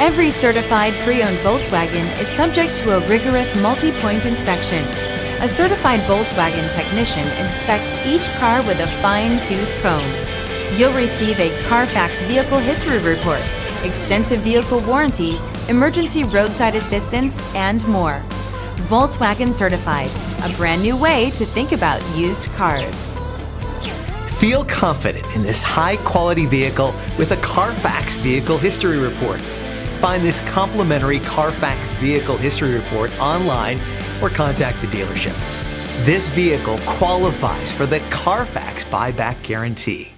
Every certified pre-owned Volkswagen is subject to a rigorous multi-point inspection. A certified Volkswagen technician inspects each car with a fine-tooth comb. You'll receive a CarFax vehicle history report, extensive vehicle warranty, emergency roadside assistance, and more. Volkswagen Certified, a brand new way to think about used cars. Feel confident in this high-quality vehicle with a CarFax vehicle history report. Find this complimentary CarFax vehicle history report online or contact the dealership. This vehicle qualifies for the CarFax buyback guarantee.